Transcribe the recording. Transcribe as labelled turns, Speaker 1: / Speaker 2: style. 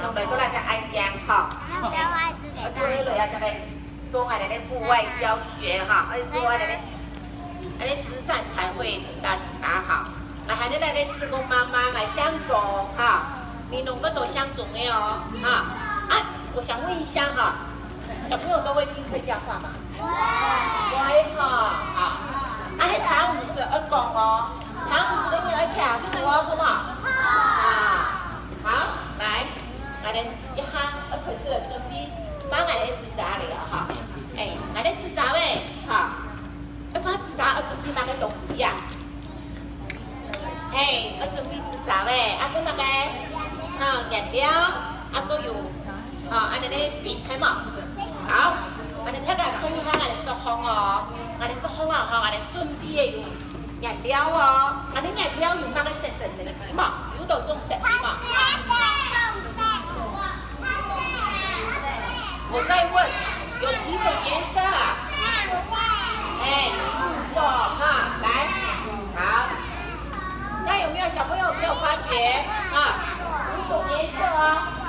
Speaker 1: 弄来过来只爱讲哈。做迄类啊，才来做爱来户外教学哈，做爱来安尼慈善才会大家好。来，还你来个志工妈妈来相中哈，你弄个都相中的哦哈。啊，我想问一下哈，小朋友都会听客家话吗？会哈，好。啊，迄糖唔是要讲哦，糖唔是你要听说好嘛？啊，好，来，我哋一下开始准备，把我哋纸扎嚟啊哈，我哋纸扎咧哈，一把纸扎要准备哪个东西呀？要准备纸扎咧，啊，嗰那个颜料，啊，都有，安尼咧笔睇嘛，好，安尼睇下可以下嚟作空哦，安尼作空啊，安尼准备有颜料哦，安尼颜料有哪个色色的嘛？有多种色嘛？我在问，有几种颜色啊？有哈，来，好，那有没有小朋友没有发觉啊？5种颜色哦。